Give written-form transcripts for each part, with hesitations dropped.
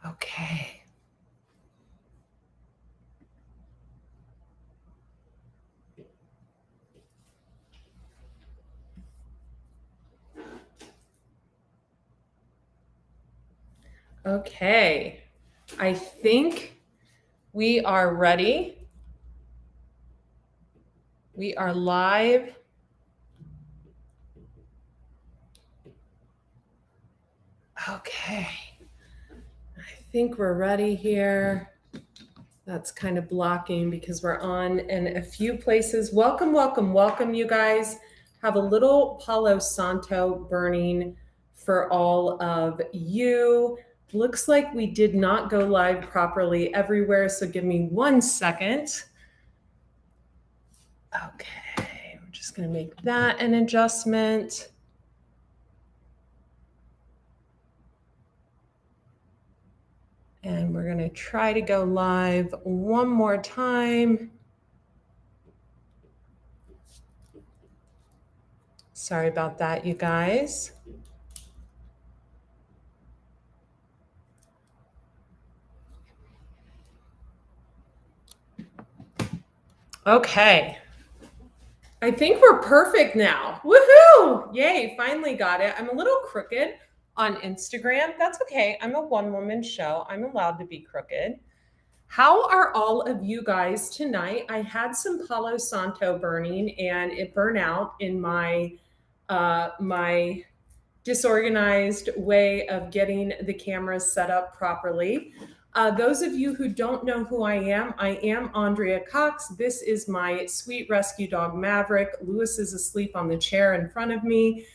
Okay. Okay. I think we are ready. We are live. Okay. I think we're ready here. That's kind of blocking because we're on in a few places. Welcome, welcome, welcome, you guys. Have a little Palo Santo burning for all of you. Looks like we did not go live properly everywhere, so give me 1 second. Okay, I'm just going to make that an adjustment. And we're going to try to go live one more time. Sorry about that, you guys. Okay. I think we're perfect now. Woohoo! Yay, finally got it. I'm a little crooked on Instagram. That's okay. I'm a one-woman show. I'm allowed to be crooked. How are all of you guys tonight? I had some Palo Santo burning and it burned out in my my disorganized way of getting the cameras set up properly. Those of you who don't know who I am Andrea Cox. This is my sweet rescue dog, Maverick. Lewis is asleep on the chair in front of me.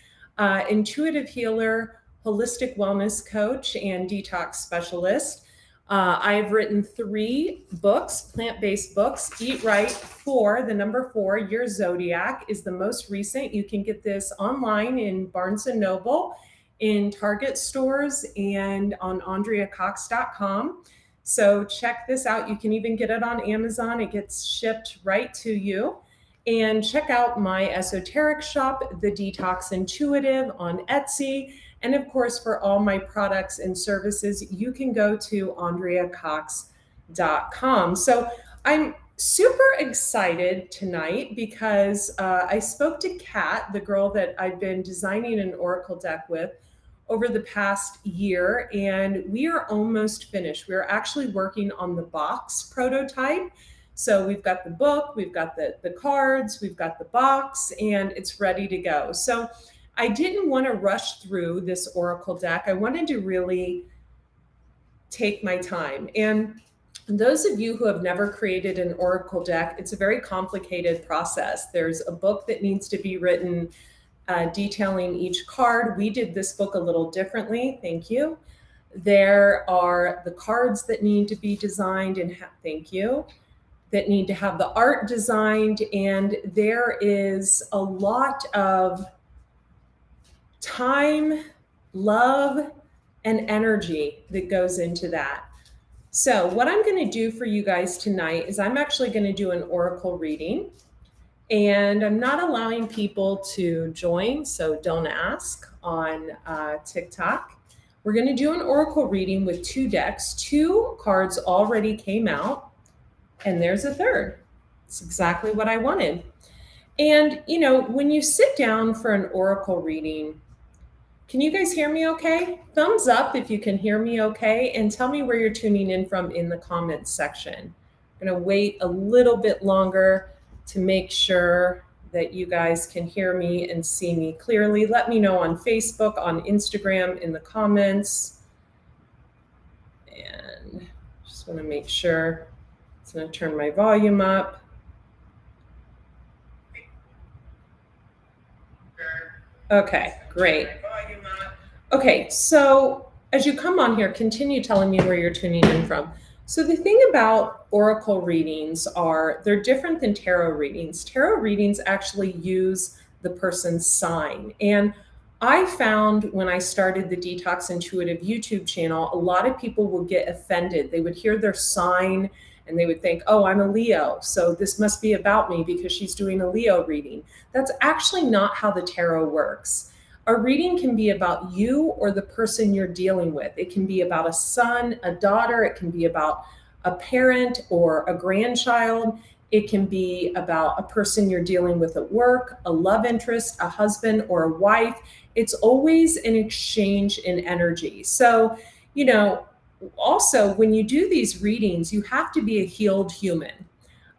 Intuitive healer, holistic wellness coach, and detox specialist. I've written 3 books, plant-based books. Eat Right 4, the number 4, Your Zodiac is the most recent. You can get this online in Barnes & Noble, in Target stores, and on AndreaCox.com. So check this out. You can even get it on Amazon. It gets shipped right to you. And check out my esoteric shop, The Detox Intuitive, on Etsy. And of course, for all my products and services, you can go to AndreaCox.com. So I'm super excited tonight because I spoke to Kat, the girl that I've been designing an oracle deck with over the past year, and we are almost finished. We're actually working on the box prototype. So we've got the book, we've got the cards, we've got the box, and it's ready to go. So I didn't want to rush through this oracle deck. I wanted to really take my time. And those of you who have never created an oracle deck, it's a very complicated process. There's a book that needs to be written detailing each card. We did this book a little differently. Thank you. There are the cards that need to be designed and thank you, that need to have the art designed. And there is a lot of time, love, and energy that goes into that. So what I'm going to do for you guys tonight is I'm actually going to do an oracle reading, and I'm not allowing people to join, so don't ask on TikTok. We're going to do an oracle reading with 2 decks. 2 cards already came out, and there's a third. It's exactly what I wanted. And, you know, when you sit down for an oracle reading, can you guys hear me okay? Thumbs up if you can hear me okay, and tell me where you're tuning in from in the comments section. I'm going to wait a little bit longer to make sure that you guys can hear me and see me clearly. Let me know on Facebook, on Instagram, in the comments. And just want to make sure. It's going to turn my volume up. Okay, great. Okay, so as you come on here, continue telling me where you're tuning in from. So the thing about oracle readings are they're different than tarot readings. Tarot readings actually use the person's sign. And I found when I started the Detox Intuitive YouTube channel, a lot of people would get offended. They would hear their sign and they would think, oh, I'm a Leo, so this must be about me because she's doing a Leo reading. That's actually not how the tarot works. A reading can be about you or the person you're dealing with. It can be about a son, a daughter. It can be about a parent or a grandchild. It can be about a person you're dealing with at work, a love interest, a husband or a wife. It's always an exchange in energy. So, also when you do these readings, you have to be a healed human.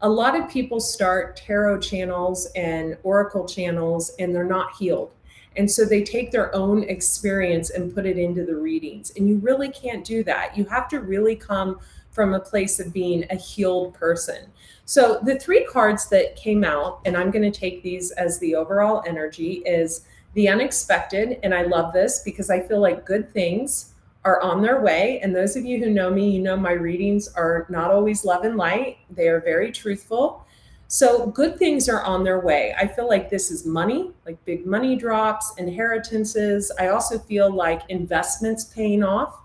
A lot of people start tarot channels and oracle channels and they're not healed. And so they take their own experience and put it into the readings. And you really can't do that. You have to really come from a place of being a healed person. So the 3 cards that came out, and I'm going to take these as the overall energy, is the unexpected. And I love this because I feel like good things are on their way. And those of you who know me, you know my readings are not always love and light. They are very truthful. So good things are on their way. I feel like this is money, like big money drops, inheritances. I also feel like investments paying off,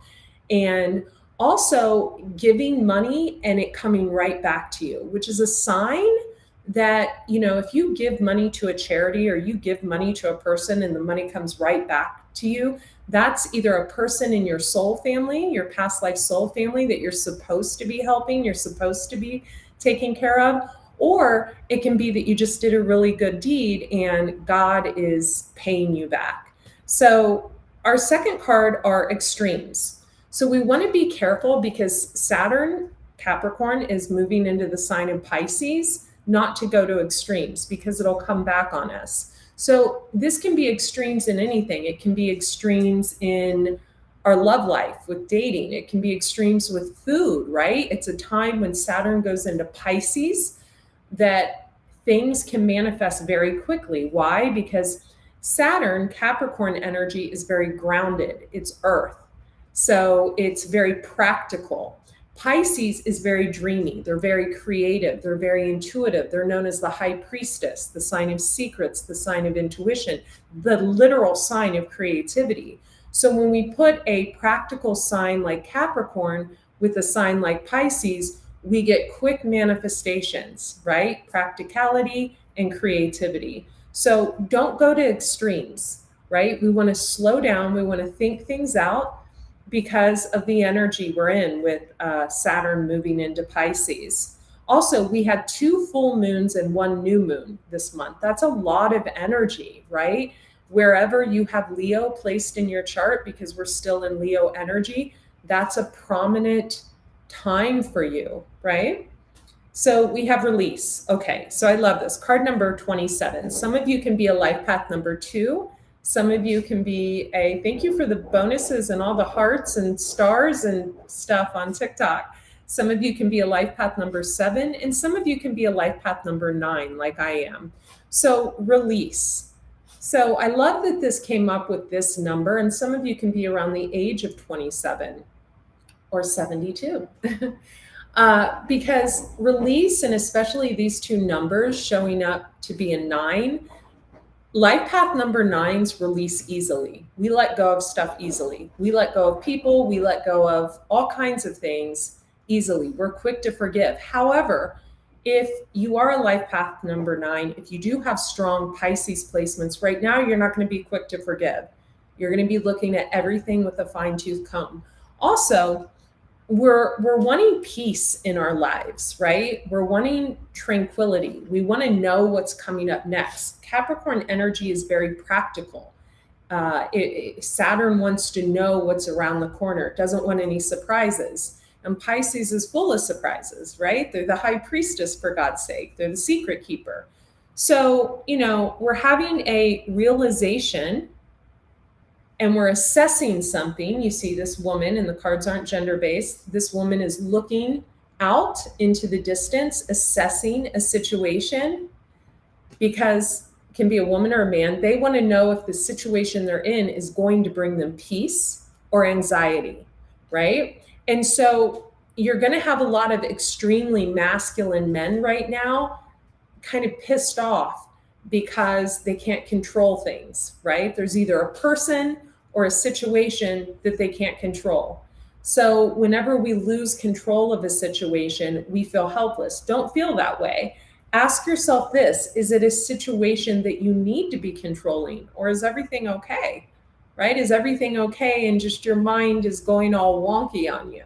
and also giving money and it coming right back to you, which is a sign that, if you give money to a charity or you give money to a person and the money comes right back to you, that's either a person in your soul family, your past life soul family that you're supposed to be helping, you're supposed to be taking care of, or it can be that you just did a really good deed and God is paying you back. So our second card are extremes. So we want to be careful because Saturn, Capricorn, is moving into the sign of Pisces, not to go to extremes because it'll come back on us. So this can be extremes in anything. It can be extremes in our love life with dating. It can be extremes with food, right? It's a time when Saturn goes into Pisces that things can manifest very quickly. Why? Because Saturn, Capricorn energy, is very grounded. It's earth. So it's very practical. Pisces is very dreamy. They're very creative. They're very intuitive. They're known as the high priestess, the sign of secrets, the sign of intuition, the literal sign of creativity. So when we put a practical sign like Capricorn with a sign like Pisces, we get quick manifestations, right? Practicality and creativity. So don't go to extremes, right? We want to slow down. We want to think things out because of the energy we're in with Saturn moving into Pisces. Also, we had 2 full moons and 1 new moon this month. That's a lot of energy, right? Wherever you have Leo placed in your chart, because we're still in Leo energy, that's a prominent time for you, right? So we have release. Okay, so I love this. Card number 27. Some of you can be a life path number 2. Some of you can be a, thank you for the bonuses and all the hearts and stars and stuff on TikTok. Some of you can be a life path number 7, and some of you can be a life path number 9, like I am. So release. So I love that this came up with this number, and some of you can be around the age of 27 or 72. Because release, and especially these 2 numbers showing up to be a 9, life path number 9s release easily. We let go of stuff easily. We let go of people. We let go of all kinds of things easily. We're quick to forgive. However, if you are a life path number 9, if you do have strong Pisces placements right now, you're not going to be quick to forgive. You're going to be looking at everything with a fine-tooth comb. Also, we're wanting peace in our lives, right? We're wanting tranquility. We want to know what's coming up next. Capricorn energy is very practical. Saturn wants to know what's around the corner. It doesn't want any surprises. And Pisces is full of surprises, right? They're the high priestess, for God's sake. They're the secret keeper. So, we're having a realization and we're assessing something. You see this woman, and the cards aren't gender-based. This woman is looking out into the distance, assessing a situation, because it can be a woman or a man. They want to know if the situation they're in is going to bring them peace or anxiety, right? And so you're going to have a lot of extremely masculine men right now kind of pissed off because they can't control things, right? There's either a person or a situation that they can't control. So whenever we lose control of a situation, we feel helpless. Don't feel that way. Ask yourself this: is it a situation that you need to be controlling, or is everything okay? Right? Is everything okay and just your mind is going all wonky on you?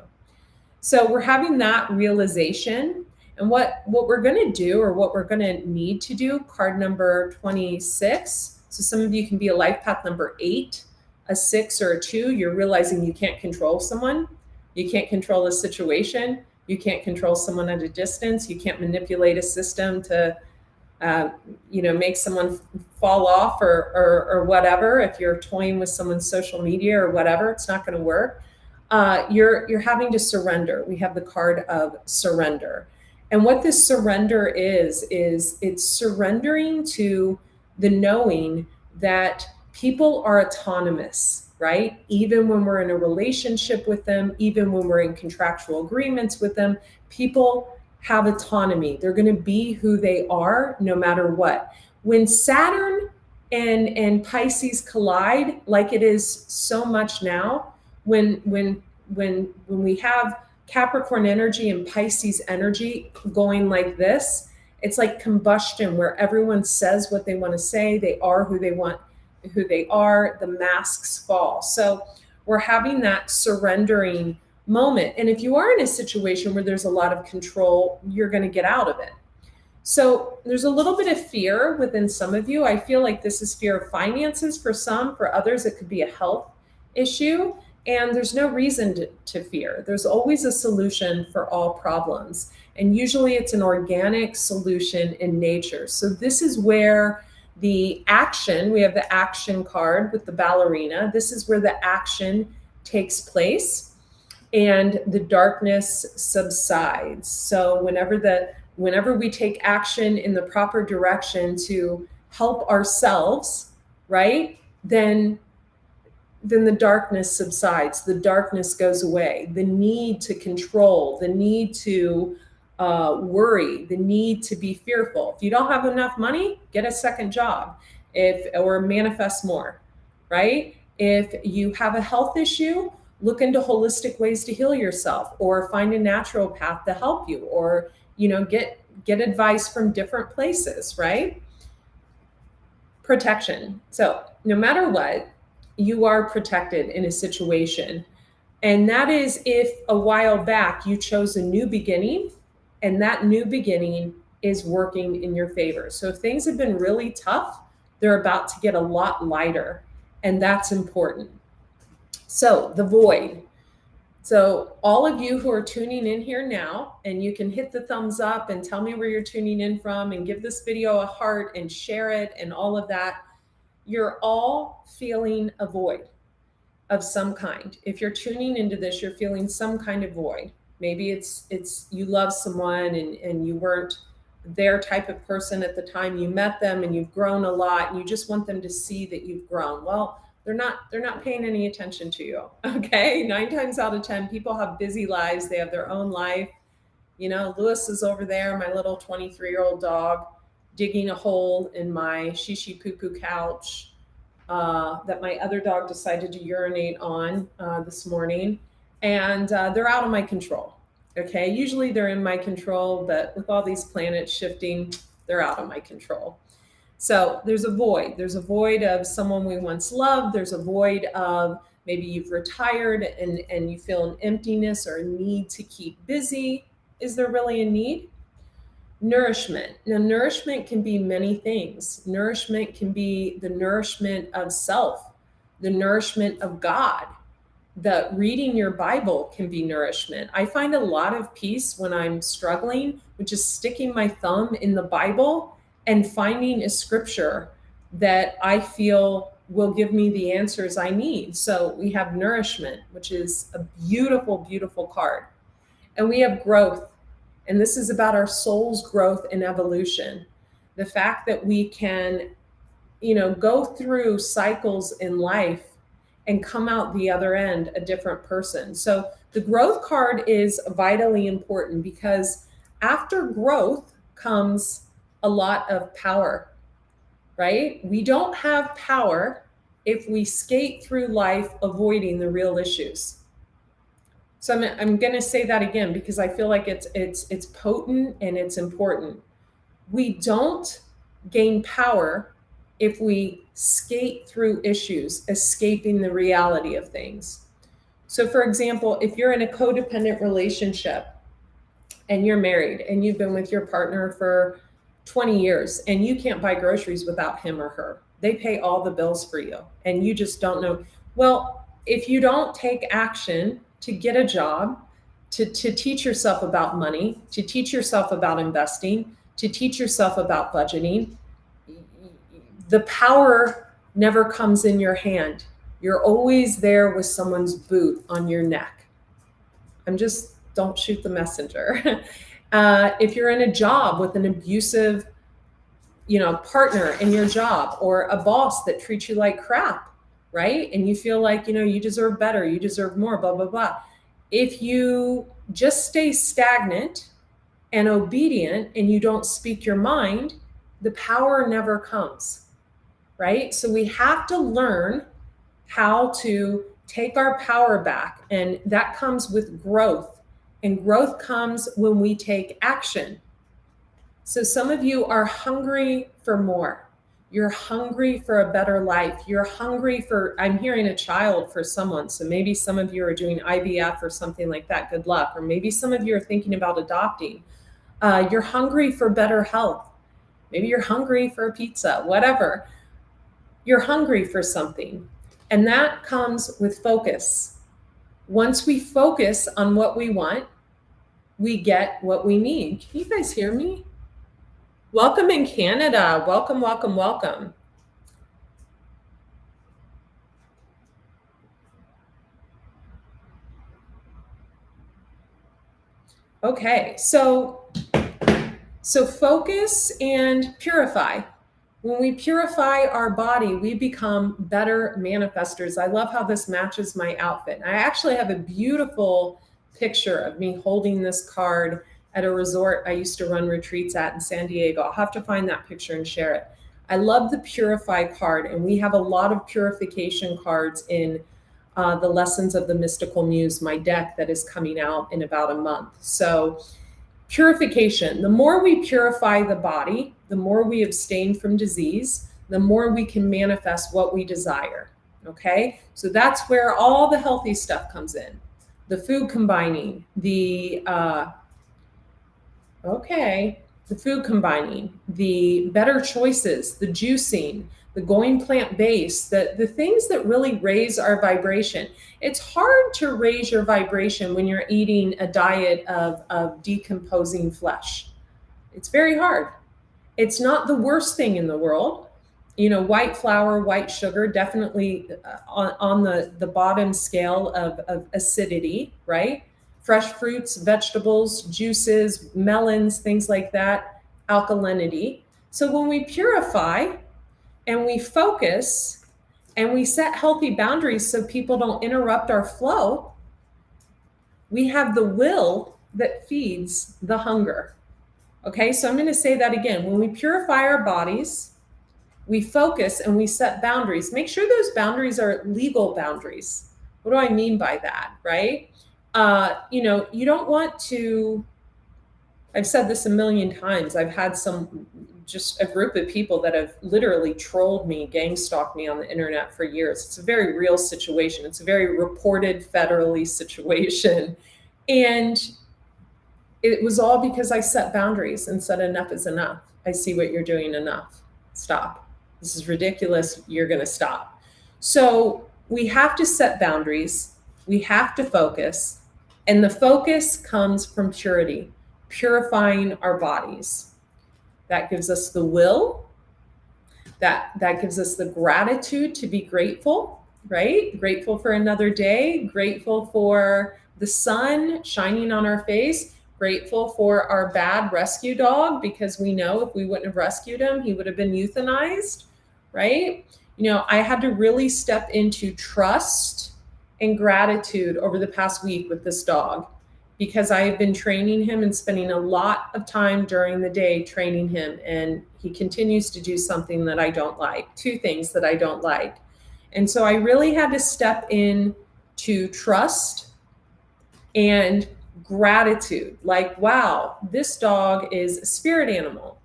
So we're having that realization. And what we're going to do, or what we're going to need to do, card number 26. So some of you can be a life path number 8, a 6, or a 2. You're realizing you can't control someone. You can't control a situation. You can't control someone at a distance. You can't manipulate a system to make someone fall off or whatever. If you're toying with someone's social media or whatever, it's not going to work. You're having to surrender. We have the card of surrender. And what this surrender is it's surrendering to the knowing that people are autonomous, right? Even when we're in a relationship with them, even when we're in contractual agreements with them, people have autonomy. They're going to be who they are no matter what. When Saturn and Pisces collide, like it is so much now, when we have Capricorn energy and Pisces energy going like this, it's like combustion, where everyone says what they want to say, they are who they want, who they are, the masks fall. So we're having that surrendering moment. And if you are in a situation where there's a lot of control, you're going to get out of it. So there's a little bit of fear within some of you. I feel like this is fear of finances for some. For others, it could be a health issue. And there's no reason to fear. There's always a solution for all problems. And usually it's an organic solution in nature. So this is where the action, we have the action card with the ballerina. This is where the action takes place and the darkness subsides. So whenever we take action in the proper direction to help ourselves, right, then the darkness subsides, the darkness goes away, the need to control, the need to worry, the need to be fearful. If you don't have enough money, get a second job, or manifest more, right? If you have a health issue, look into holistic ways to heal yourself, or find a naturopath to help you, or get advice from different places, right? Protection. So no matter what, you are protected in a situation. And that is if a while back you chose a new beginning, and that new beginning is working in your favor. So if things have been really tough, they're about to get a lot lighter, and that's important. So the void. So all of you who are tuning in here now, and you can hit the thumbs up and tell me where you're tuning in from, and give this video a heart and share it and all of that. You're all feeling a void of some kind. If you're tuning into this, you're feeling some kind of void. Maybe it's you love someone and you weren't their type of person at the time you met them, and you've grown a lot, and you just want them to see that you've grown. Well, they're not paying any attention to you. Okay. 9 times out of 10, people have busy lives. They have their own life. Lewis is over there, my little 23-year-old dog, digging a hole in my shishi poo poo couch that my other dog decided to urinate on this morning. And they're out of my control. Okay. Usually they're in my control, but with all these planets shifting, they're out of my control. So there's a void. There's a void of someone we once loved. There's a void of maybe you've retired and you feel an emptiness or a need to keep busy. Is there really a need? Nourishment. Now, nourishment can be many things. Nourishment can be the nourishment of self, the nourishment of God. The reading your Bible can be nourishment. I find a lot of peace when I'm struggling with just sticking my thumb in the Bible and finding a scripture that I feel will give me the answers I need. So we have nourishment, which is a beautiful, beautiful card. And we have growth. And this is about our soul's growth and evolution. The fact that we can, go through cycles in life and come out the other end a different person. So the growth card is vitally important, because after growth comes a lot of power, right? We don't have power if we skate through life avoiding the real issues. So I'm going to say that again, because I feel like it's potent and it's important. We don't gain power if we skate through issues, escaping the reality of things. So, for example, if you're in a codependent relationship and you're married and you've been with your partner for 20 years and you can't buy groceries without him or her, they pay all the bills for you and you just don't know. Well, if you don't take action to get a job, to teach yourself about money, to teach yourself about investing, to teach yourself about budgeting, the power never comes in your hand. You're always there with someone's boot on your neck. Don't shoot the messenger. If you're in a job with an abusive, partner in your job, or a boss that treats you like crap, right? And you feel like, you deserve better, you deserve more, blah, blah, blah. If you just stay stagnant and obedient and you don't speak your mind, the power never comes, right? So we have to learn how to take our power back. And that comes with growth. And growth comes when we take action. So some of you are hungry for more. You're hungry for a better life. You're hungry for, I'm hearing a child for someone. So maybe some of you are doing IVF or something like that. Good luck. Or maybe some of you are thinking about adopting. You're hungry for better health. Maybe you're hungry for a pizza, whatever. You're hungry for something. And that comes with focus. Once we focus on what we want, we get what we need. Can you guys hear me? Welcome in Canada. Welcome, welcome, welcome. Okay, so focus and purify. When we purify our body, we become better manifestors. I love how this matches my outfit. I actually have a beautiful picture of me holding this card at a resort I used to run retreats at in San Diego. I'll have to find that picture and share it. I love the Purify card, and we have a lot of purification cards in the Lessons of the Mystical Muse, my deck that is coming out in about a month. So purification, the more we purify the body, the more we abstain from disease, the more we can manifest what we desire. Okay, so that's where all the healthy stuff comes in. The food combining, the food combining, the better choices, the juicing, the going plant-based, the things that really raise our vibration. It's hard to raise your vibration when you're eating a diet of decomposing flesh. It's very hard. It's not the worst thing in the world. White flour, white sugar, definitely on the bottom scale of acidity, right? Fresh fruits, vegetables, juices, melons, things like that, alkalinity. So when we purify and we focus and we set healthy boundaries so people don't interrupt our flow, we have the will that feeds the hunger. Okay, so I'm going to say that again. When we purify our bodies, we focus and we set boundaries. Make sure those boundaries are legal boundaries. What do I mean by that, right? You don't want to, I've said this a million times. I've had just a group of people that have literally trolled me, gang stalked me on the internet for years. It's a very real situation. It's a very reported federally situation. And it was all because I set boundaries and said enough is enough. I see what you're doing, enough. Stop. This is ridiculous. You're going to stop. So we have to set boundaries. We have to focus. And the focus comes from purity, purifying our bodies. That gives us the will. That gives us the gratitude to be grateful, right? Grateful for another day, grateful for the sun shining on our face, grateful for our bad rescue dog, because we know if we wouldn't have rescued him, he would have been euthanized, right? I had to really step into trust and gratitude over the past week with this dog, because I have been training him and spending a lot of time during the day training him. And he continues to do something that I don't like, two things that I don't like. And so I really had to step in to trust and gratitude. Like, wow, this dog is a spirit animal,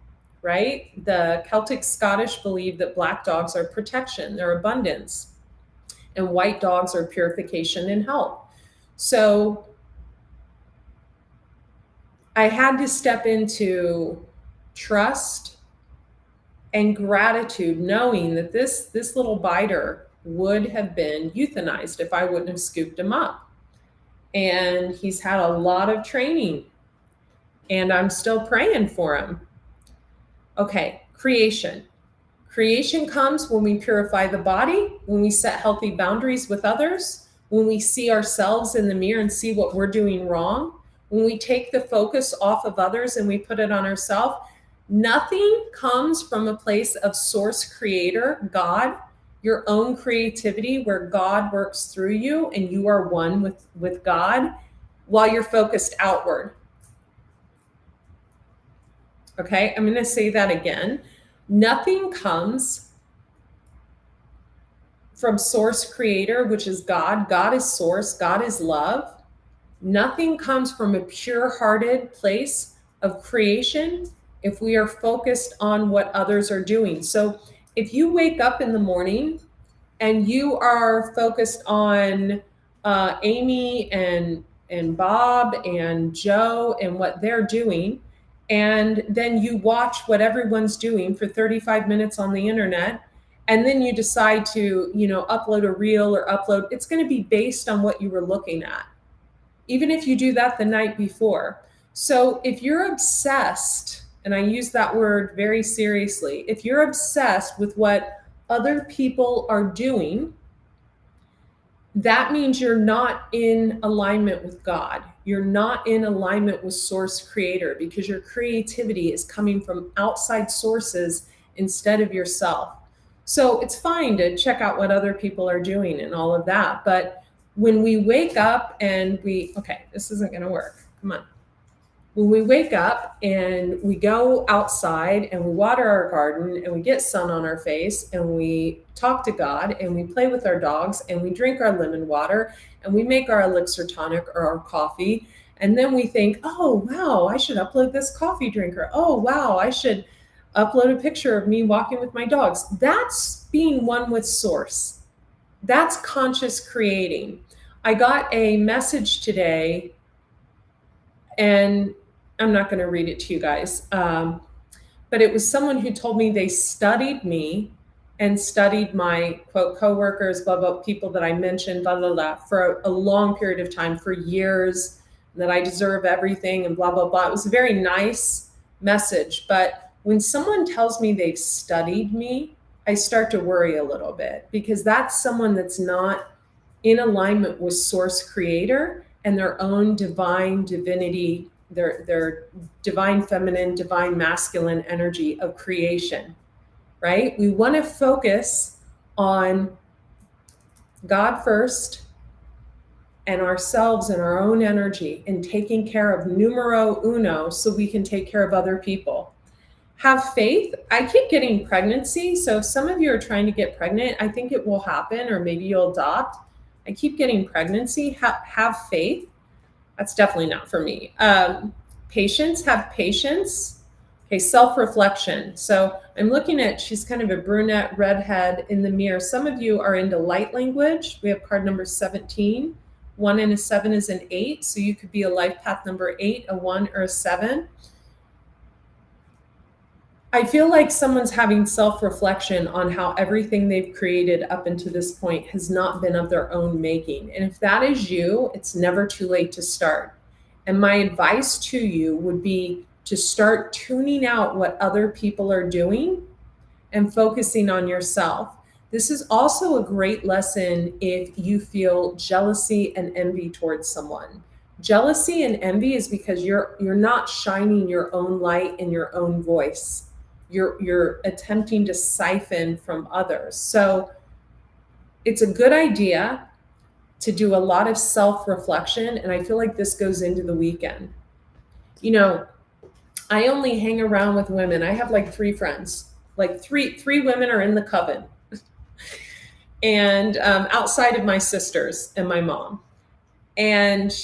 right? The Celtic Scottish believe that black dogs are protection, they're abundance, and white dogs are purification and health. So I had to step into trust and gratitude, knowing that this little biter would have been euthanized if I wouldn't have scooped him up. And he's had a lot of training, and I'm still praying for him. Okay, creation. Creation comes when we purify the body, when we set healthy boundaries with others, when we see ourselves in the mirror and see what we're doing wrong, when we take the focus off of others and we put it on ourselves. Nothing comes from a place of source creator, God, your own creativity, where God works through you and you are one with God while you're focused outward. Okay, I'm going to say that again. Nothing comes from source creator, which is God. God is source. God is love. Nothing comes from a pure-hearted place of creation if we are focused on what others are doing. So if you wake up in the morning and you are focused on Amy and Bob and Joe and what they're doing, and then you watch what everyone's doing for 35 minutes on the internet, and then you decide to, upload a reel or upload, it's going to be based on what you were looking at, even if you do that the night before. So if you're obsessed, and I use that word very seriously, if you're obsessed with what other people are doing, that means you're not in alignment with God. You're not in alignment with source creator, because your creativity is coming from outside sources instead of yourself. So it's fine to check out what other people are doing and all of that. But when we wake up and this isn't going to work. Come on. When we wake up and we go outside and we water our garden and we get sun on our face and we talk to God and we play with our dogs and we drink our lemon water and we make our elixir tonic or our coffee, and then we think, oh, wow, I should upload this coffee drinker. Oh, wow, I should upload a picture of me walking with my dogs. That's being one with source. That's conscious creating. I got a message today, and I'm not going to read it to you guys, but it was someone who told me they studied me and studied my quote coworkers, blah, blah, people that I mentioned, blah, blah, blah, for a long period of time, for years, that I deserve everything and blah, blah, blah. It was a very nice message. But when someone tells me they've studied me, I start to worry a little bit, because that's someone that's not in alignment with source creator and their own divine divinity, their divine feminine, divine masculine energy of creation, right? We want to focus on God first and ourselves and our own energy and taking care of numero uno so we can take care of other people. Have faith. I keep getting pregnancy. So if some of you are trying to get pregnant, I think it will happen, or maybe you'll adopt. I keep getting pregnancy. Have faith. That's definitely not for me. Patience, have patience. Okay, self-reflection. So I'm looking at, she's kind of a brunette redhead in the mirror. Some of you are into light language. We have card number 17. 1 and a 7 is an 8. So you could be a life path number 8, a 1, or a 7. I feel like someone's having self-reflection on how everything they've created up until this point has not been of their own making. And if that is you, it's never too late to start. And my advice to you would be to start tuning out what other people are doing and focusing on yourself. This is also a great lesson if you feel jealousy and envy towards someone. Jealousy and envy is because you're not shining your own light and your own voice. You're attempting to siphon from others. So it's a good idea to do a lot of self-reflection. And I feel like this goes into the weekend. I only hang around with women. I have like 3 friends, like three women are in the coven. And outside of my sisters and my mom. And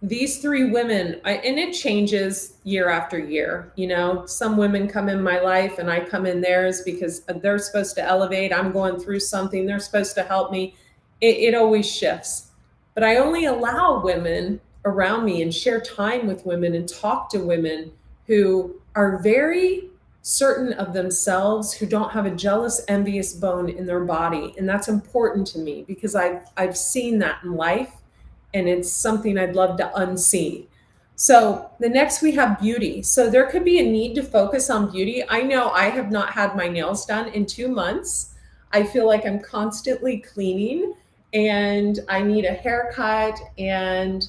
these three women, and it changes year after year. You know, some women come in my life and I come in theirs because they're supposed to elevate. I'm going through something. They're supposed to help me. It always shifts. But I only allow women around me and share time with women and talk to women who are very certain of themselves, who don't have a jealous, envious bone in their body. And that's important to me because I've seen that in life, and it's something I'd love to unsee. So the next we have beauty. So there could be a need to focus on beauty. I know I have not had my nails done in 2 months. I feel like I'm constantly cleaning and I need a haircut. And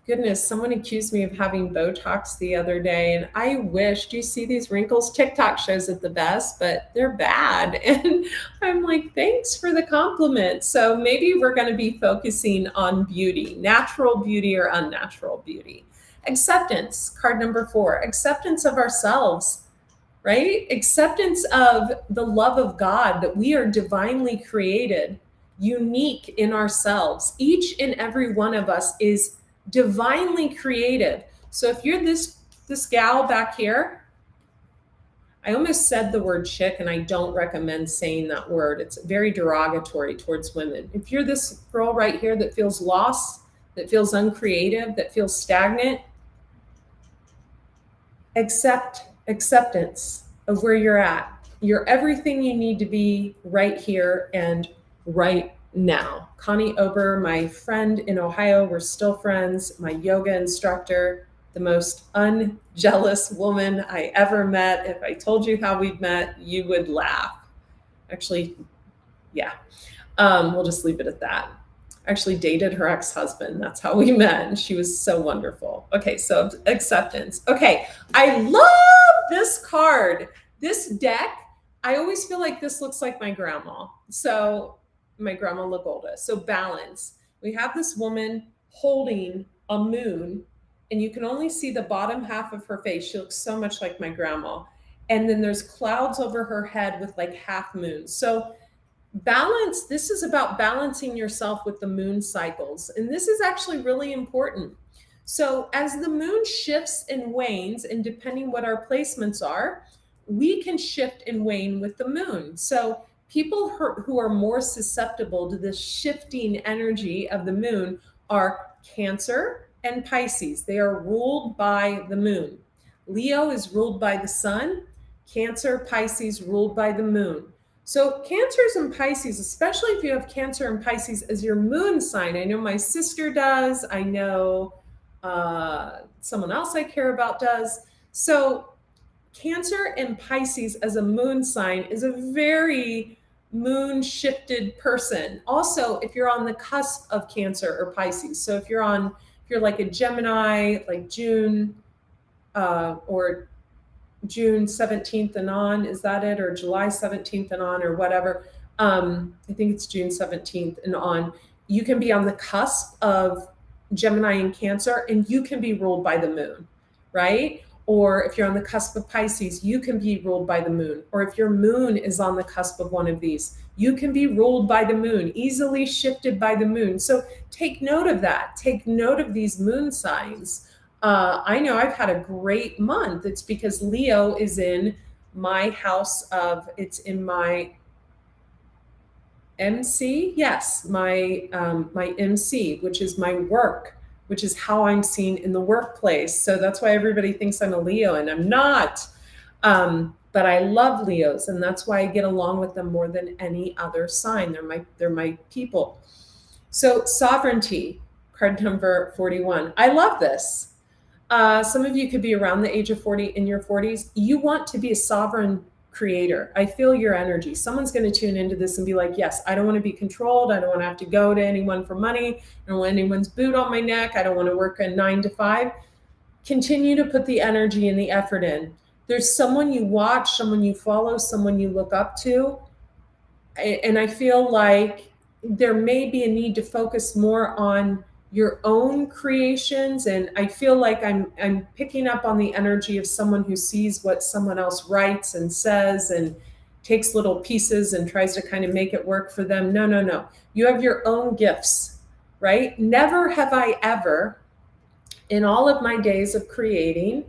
goodness, someone accused me of having Botox the other day, and I wish, do you see these wrinkles? TikTok shows it the best, but they're bad. And I'm like, thanks for the compliment. So maybe we're going to be focusing on beauty, natural beauty or unnatural beauty. Acceptance, card number 4, acceptance of ourselves, right? Acceptance of the love of God, that we are divinely created, unique in ourselves. Each and every one of us is divinely created. So if you're this gal back here, I almost said the word chick, and I don't recommend saying that word. It's very derogatory towards women. If you're this girl right here that feels lost, that feels uncreative, that feels stagnant, acceptance of where you're at. You're everything you need to be right here and right now. Connie Ober, my friend in Ohio, we're still friends, my yoga instructor, the most unjealous woman I ever met. If I told you how we've met, you would laugh. Actually, yeah, we'll just leave it at that. Actually dated her ex-husband. That's how we met. And she was so wonderful. Okay, so acceptance. Okay, I love this card. This deck, I always feel like this looks like my grandma. So my grandma LaGolda. So balance. We have this woman holding a moon, and you can only see the bottom half of her face. She looks so much like my grandma. And then there's clouds over her head with like half moons. So balance, this is about balancing yourself with the moon cycles. And this is actually really important. So as the moon shifts and wanes, and depending what our placements are, we can shift and wane with the moon. So people who are more susceptible to this shifting energy of the moon are Cancer and Pisces. They are ruled by the moon. Leo is ruled by the sun. Cancer, Pisces ruled by the moon. So Cancers and Pisces, especially if you have Cancer and Pisces as your moon sign. I know my sister does. I know someone else I care about does. So Cancer and Pisces as a moon sign is a very moon shifted person. Also, if you're on the cusp of Cancer or Pisces. So if you're like a Gemini, like June or June 17th and on, is that it? Or July 17th and on, or whatever. I think it's June 17th and on. You can be on the cusp of Gemini and Cancer, and you can be ruled by the moon, right? Or if you're on the cusp of Pisces, you can be ruled by the moon. Or if your moon is on the cusp of one of these, you can be ruled by the moon, easily shifted by the moon. So take note of that. Take note of these moon signs. I know I've had a great month. It's because Leo is in my house of, it's in my MC. Yes, my MC, which is my work, which is how I'm seen in the workplace. So that's why everybody thinks I'm a Leo, and I'm not. But I love Leos, and that's why I get along with them more than any other sign. They're my people. So sovereignty, card number 41. I love this. Some of you could be around the age of 40, in your 40s. You want to be a sovereign creator. I feel your energy. Someone's going to tune into this and be like, yes, I don't want to be controlled. I don't want to have to go to anyone for money. I don't want anyone's boot on my neck. I don't want to work a 9 to 5. Continue to put the energy and the effort in. There's someone you watch, someone you follow, someone you look up to. And I feel like there may be a need to focus more on your own creations. And I feel like I'm picking up on the energy of someone who sees what someone else writes and says and takes little pieces and tries to kind of make it work for them. No. You have your own gifts. right? Never have I ever, in all of my days of creating,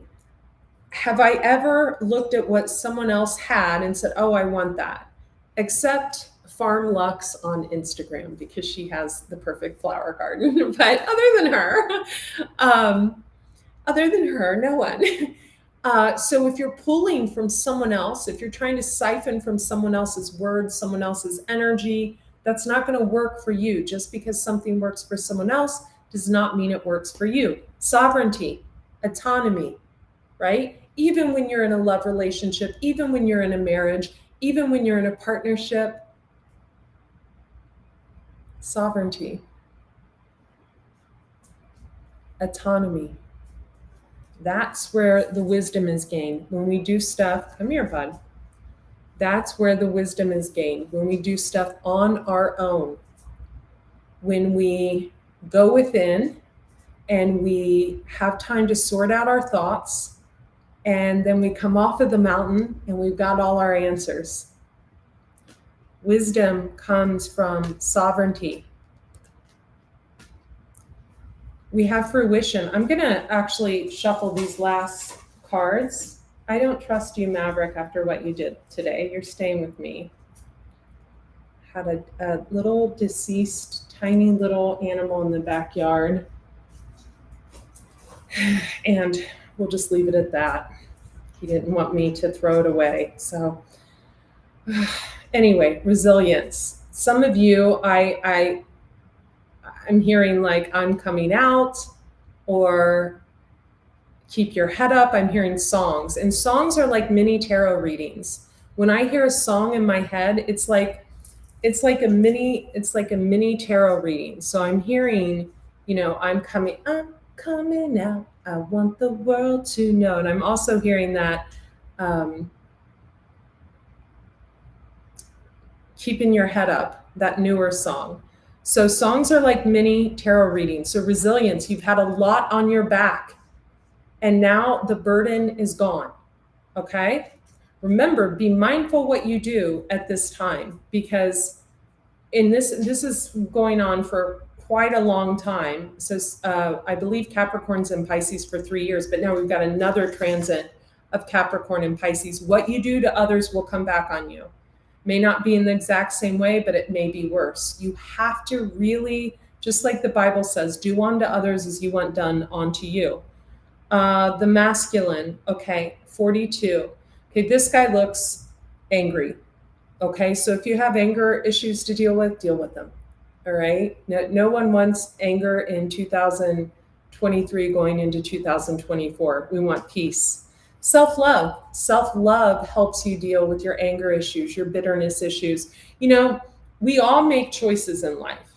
have I ever looked at what someone else had and said, oh, I want that, except Farm Lux on Instagram because she has the perfect flower garden. But um, other than her, no one. So if you're pulling from someone else, if you're trying to siphon from someone else's words, someone else's energy, that's not going to work for you. Just because something works for someone else does not mean it works for you. Sovereignty, autonomy, right? Even when you're in a love relationship, even when you're in a marriage, even when you're in a partnership, sovereignty, autonomy. That's where the wisdom is gained. When we do stuff, come here, bud. That's where the wisdom is gained. When we do stuff on our own, when we go within and we have time to sort out our thoughts, and then we come off of the mountain and we've got all our answers. Wisdom comes from sovereignty. We have fruition. I'm going to actually shuffle these last cards. I don't trust you, Maverick, after what you did today. You're staying with me. Had a little deceased, tiny little animal in the backyard. And we'll just leave it at that. He didn't want me to throw it away. So anyway, resilience. Some of you, I'm hearing like I'm coming out, or keep your head up. I'm hearing songs, and songs are like mini tarot readings. When I hear a song in my head, it's like a mini tarot reading. So I'm hearing, I'm coming out. I want the world to know. And I'm also hearing that keeping your head up, that newer song. So songs are like mini tarot readings. So resilience, you've had a lot on your back, and now the burden is gone. Okay? Remember, be mindful what you do at this time, because this is going on for quite a long time. So I believe Capricorn's in Pisces for 3 years, but now we've got another transit of Capricorn and Pisces. What you do to others will come back on you. May not be in the exact same way, but it may be worse. You have to really, just like the Bible says, do unto others as you want done unto you. The masculine, okay, 42. Okay, this guy looks angry. Okay, so if you have anger issues to deal with them. All right, no one wants anger in 2023 going into 2024. We want peace. Self-love helps you deal with your anger issues, your bitterness issues. We all make choices in life,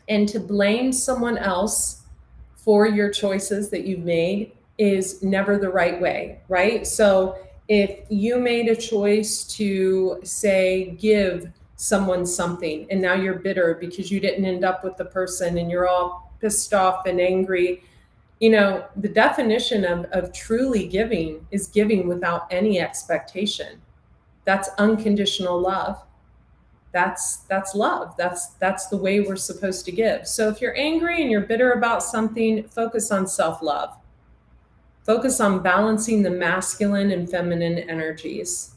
and to blame someone else for your choices that you've made is never the right way, right? So if you made a choice to, say, give someone something, and now you're bitter because you didn't end up with the person and you're all pissed off and angry, the definition of truly giving is giving without any expectation. That's unconditional love. That's love. That's the way we're supposed to give. So if you're angry and you're bitter about something, focus on self-love. Focus on balancing the masculine and feminine energies.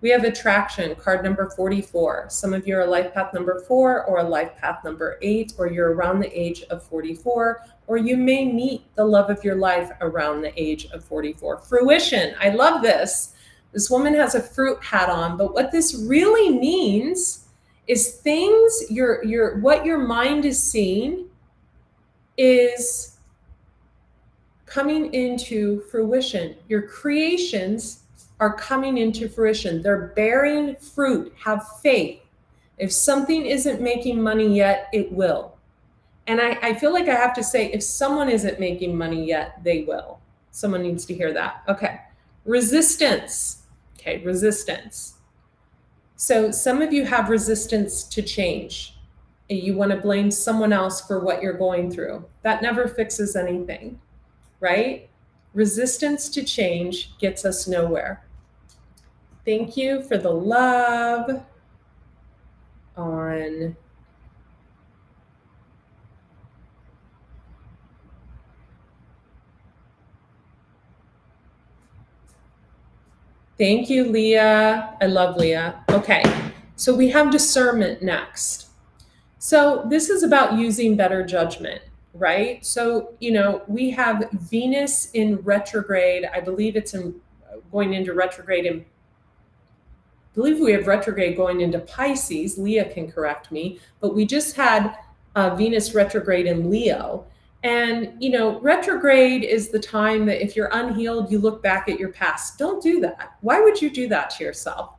We have attraction, card number 44. Some of you are life path number 4 or a life path number 8, or you're around the age of 44, or you may meet the love of your life around the age of 44. Fruition, I love this. This woman has a fruit hat on, but what this really means is things, what your mind is seeing is coming into fruition. Your creations are coming into fruition. They're bearing fruit. Have faith. If something isn't making money yet, it will. And I feel like I have to say, if someone isn't making money yet, they will. Someone needs to hear that. Okay. Resistance. Okay, resistance. So some of you have resistance to change. You want to blame someone else for what you're going through. That never fixes anything, right? Resistance to change gets us nowhere. Thank you for the love on Thank you, Leah. I love Leah. Okay, so we have discernment next. So this is about using better judgment, right? So, we have Venus in retrograde. I believe it's going into retrograde in, I believe we have retrograde going into Pisces. Leah can correct me, but we just had Venus retrograde in Leo. And, retrograde is the time that if you're unhealed, you look back at your past. Don't do that. Why would you do that to yourself?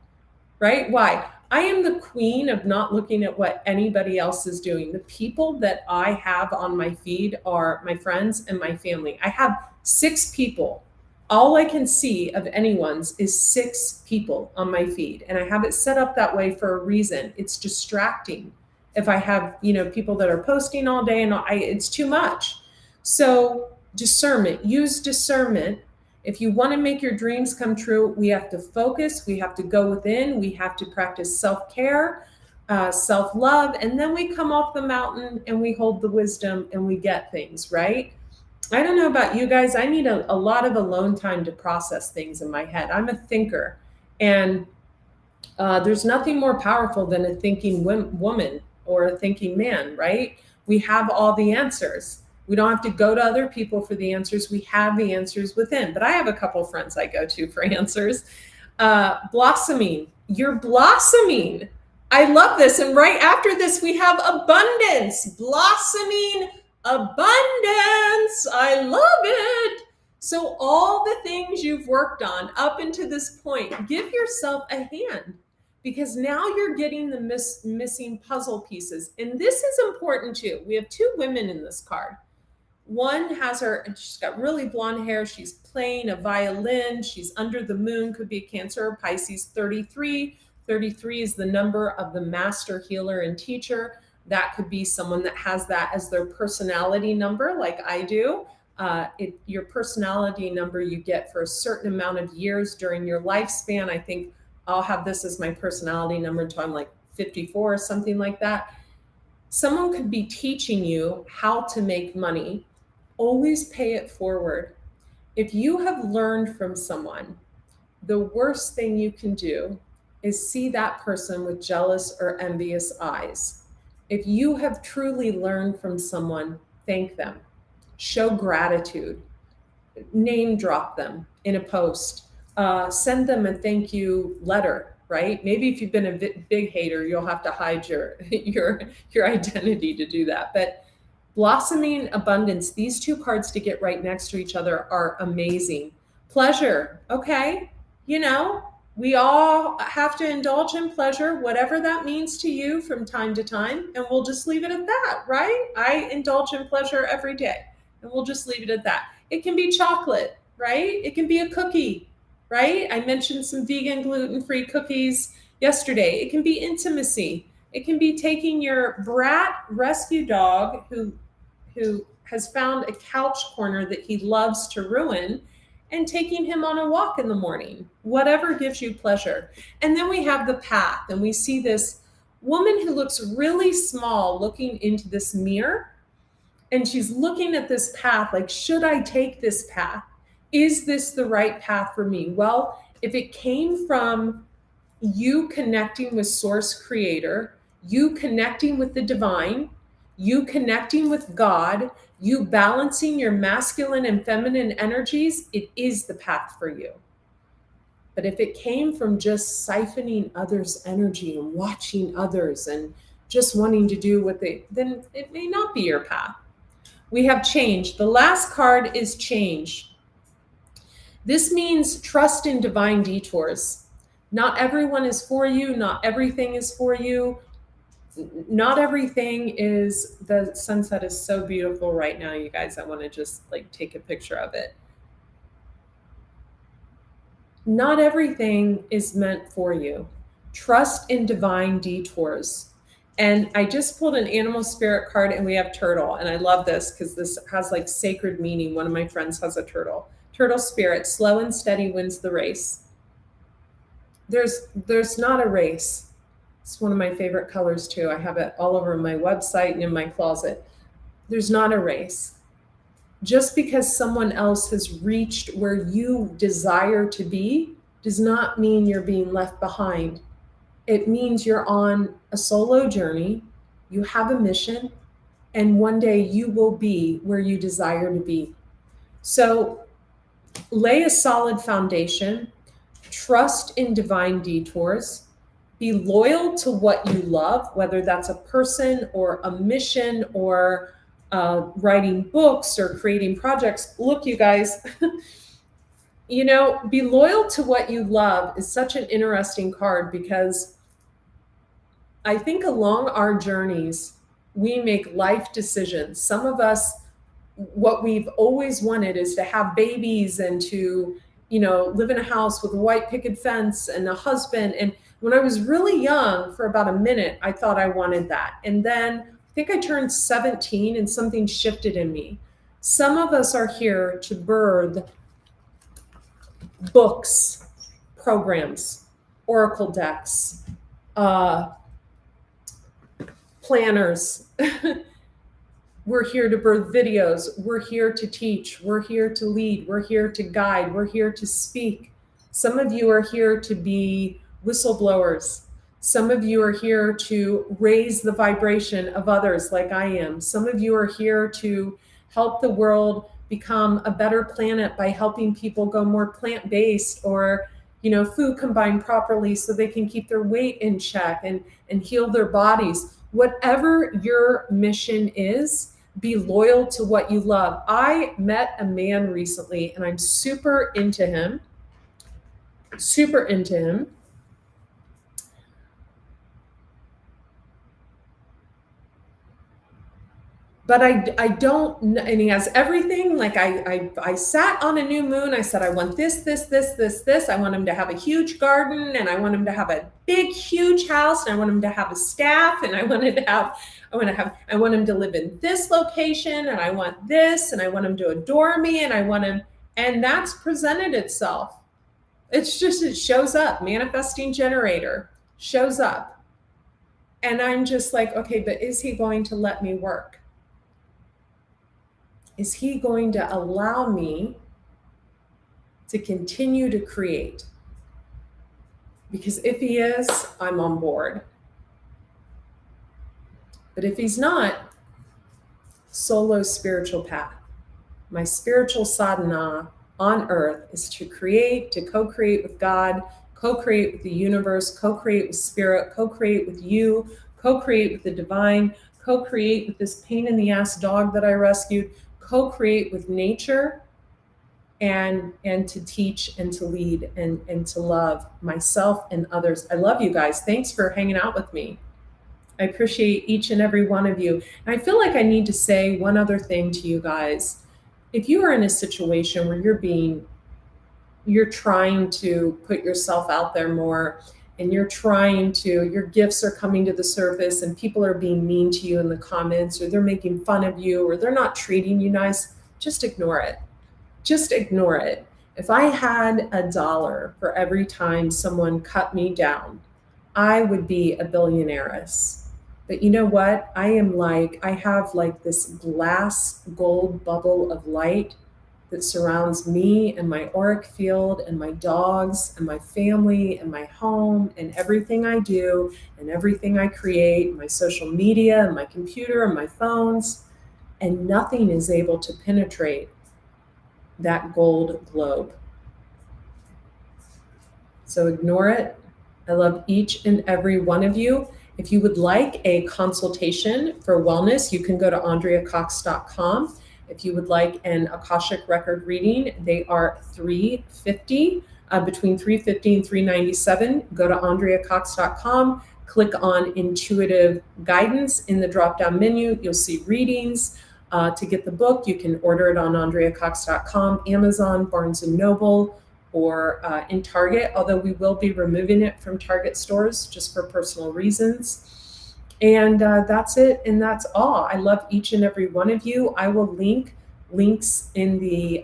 Right? Why? I am the queen of not looking at what anybody else is doing. The people that I have on my feed are my friends and my family. I have 6 people. All I can see of anyone's is 6 people on my feed. And I have it set up that way for a reason. It's distracting. If I have, people that are posting all day and it's too much. So discernment, use discernment. If you want to make your dreams come true, we have to focus, we have to go within, we have to practice self-care, self-love, and then we come off the mountain and we hold the wisdom and we get things, right? I don't know about you guys. I need a lot of alone time to process things in my head. I'm a thinker, and there's nothing more powerful than a thinking woman or a thinking man, right? We have all the answers. We don't have to go to other people for the answers. We have the answers within. But I have a couple friends I go to for answers. Blossoming. You're blossoming. I love this. And right after this, we have abundance. Blossoming abundance. I love it. So all the things you've worked on up until this point, give yourself a hand, because now you're getting the missing puzzle pieces. And this is important too. We have 2 women in this card. One has she's got really blonde hair. She's playing a violin. She's under the moon, could be a Cancer or Pisces. 33. 33 is the number of the master healer and teacher. That could be someone that has that as their personality number, like I do. Your personality number you get for a certain amount of years during your lifespan. I think I'll have this as my personality number until I'm like 54 or something like that. Someone could be teaching you how to make money. Always pay it forward. If you have learned from someone, the worst thing you can do is see that person with jealous or envious eyes. If you have truly learned from someone, thank them. Show gratitude. Name drop them in a post. Send them a thank you letter, right? Maybe if you've been a big hater, you'll have to hide your identity to do that. But blossoming abundance, these 2 cards to get right next to each other are amazing. Pleasure, okay? We all have to indulge in pleasure, whatever that means to you from time to time, and we'll just leave it at that, right? I indulge in pleasure every day, and we'll just leave it at that. It can be chocolate, right? It can be a cookie, right? I mentioned some vegan, gluten-free cookies yesterday. It can be intimacy. It can be taking your brat rescue dog who has found a couch corner that he loves to ruin, and taking him on a walk in the morning, whatever gives you pleasure. And then we have the path, and we see this woman who looks really small looking into this mirror, and she's looking at this path like, should I take this path? Is this the right path for me? Well, if it came from you connecting with Source Creator, you connecting with the divine, you connecting with God, you balancing your masculine and feminine energies, it is the path for you. But if it came from just siphoning others' energy and watching others and just wanting to do then it may not be your path. We have change. The last card is change. This means trust in divine detours. Not everyone is for you. Not everything is for you. Not everything is, the sunset is so beautiful right now, you guys. I want to just take a picture of it. Not everything is meant for you. Trust in divine detours. And I just pulled an animal spirit card, and we have turtle. And I love this because this has sacred meaning. One of my friends has a turtle. Turtle spirit, slow and steady wins the race. There's not a race. It's one of my favorite colors too. I have it all over my website and in my closet. There's not a race. Just because someone else has reached where you desire to be does not mean you're being left behind. It means you're on a solo journey, you have a mission, and one day you will be where you desire to be. So lay a solid foundation, trust in divine detours, be loyal to what you love, whether that's a person or a mission or writing books or creating projects. Look, you guys, be loyal to what you love is such an interesting card, because I think along our journeys, we make life decisions. Some of us, what we've always wanted is to have babies and to, live in a house with a white picket fence and a husband. And when I was really young, for about a minute, I thought I wanted that. And then I think I turned 17 and something shifted in me. Some of us are here to birth books, programs, oracle decks, planners. We're here to birth videos. We're here to teach. We're here to lead. We're here to guide. We're here to speak. Some of you are here to be whistleblowers. Some of you are here to raise the vibration of others like I am. Some of you are here to help the world become a better planet by helping people go more plant-based, or food combined properly so they can keep their weight in check and heal their bodies. Whatever your mission is, be loyal to what you love. I met a man recently and I'm super into him. But I don't, and he has everything. Like I sat on a new moon. I said, I want this. I want him to have a huge garden, and I want him to have a big, huge house, and I want him to have a staff, and I want him to live in this location, and I want this, and I want him to adore me, and that's presented itself. It's just, it shows up. Manifesting generator shows up. And I'm just like, okay, but is he going to let me work? Is he going to allow me to continue to create? Because if he is, I'm on board. But if he's not, solo spiritual path. My spiritual sadhana on earth is to create, to co-create with God, co-create with the universe, co-create with spirit, co-create with you, co-create with the divine, co-create with this pain in the ass dog that I rescued, co-create with nature, and to teach and to lead and to love myself and others. I love you guys. Thanks for hanging out with me. I appreciate each and every one of you. And I feel like I need to say one other thing to you guys. If you are in a situation where you're trying to put yourself out there more, and your gifts are coming to the surface, and people are being mean to you in the comments, or they're making fun of you, or they're not treating you nice, just ignore it. Just ignore it. If I had $1 for every time someone cut me down, I would be a billionaireess. But you know what? I have like this glass gold bubble of light that surrounds me and my auric field and my dogs and my family and my home and everything I do and everything I create, my social media and my computer and my phones, and nothing is able to penetrate that gold globe. So ignore it. I love each and every one of you. If you would like a consultation for wellness, you can go to AndreaCox.com. If you would like an Akashic record reading, they are $350, between $350 and $397. Go to AndreaCox.com, click on Intuitive Guidance in the drop-down menu. You'll see readings. To get the book, you can order it on AndreaCox.com, Amazon, Barnes & Noble, or in Target, although we will be removing it from Target stores just for personal reasons. And that's it, and that's all. I love each and every one of you. I will links in the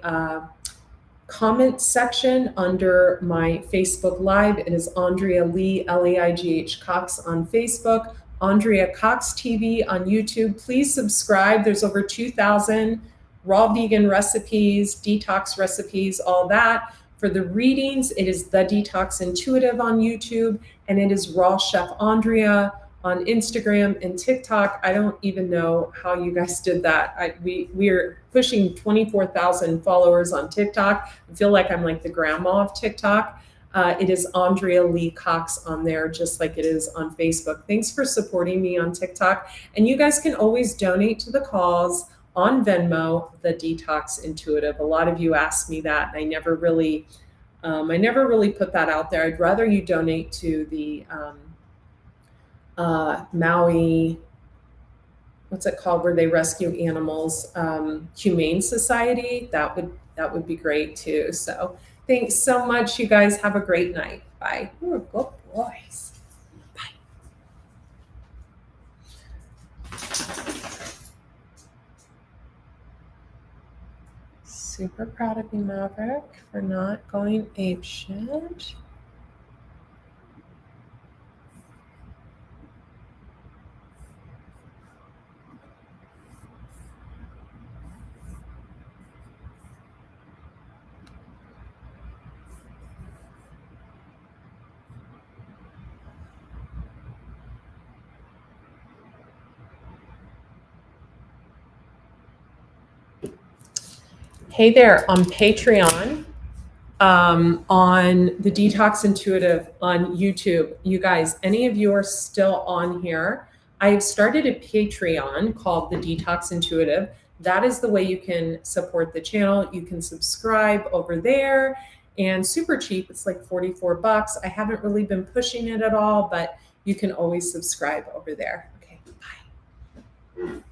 comment section under my Facebook Live. It is Andrea Lee, Leigh Cox on Facebook, Andrea Cox TV on YouTube. Please subscribe. There's over 2,000 raw vegan recipes, detox recipes, all that. For the readings, it is The Detox Intuitive on YouTube, and it is Raw Chef Andrea on Instagram and TikTok. I don't even know how you guys did that. We're pushing 24,000 followers on TikTok. I feel like I'm like the grandma of TikTok. It is Andrea Lee Cox on there, just like it is on Facebook. Thanks for supporting me on TikTok. And you guys can always donate to the cause on Venmo, The Detox Intuitive. A lot of you asked me that, and I never really put that out there. I'd rather you donate to the Maui, what's it called, where they rescue animals, Humane Society. That would be great too. So thanks so much. You guys have a great night. Bye. Ooh, good boys. Super proud of you, Maverick, for not going apeshit. Hey there, on Patreon, on the Detox Intuitive on YouTube. You guys, any of you are still on here, I've started a Patreon called the Detox Intuitive. That is the way you can support the channel. You can subscribe over there, and super cheap. It's like 44 bucks. I haven't really been pushing it at all, but you can always subscribe over there. Okay, bye.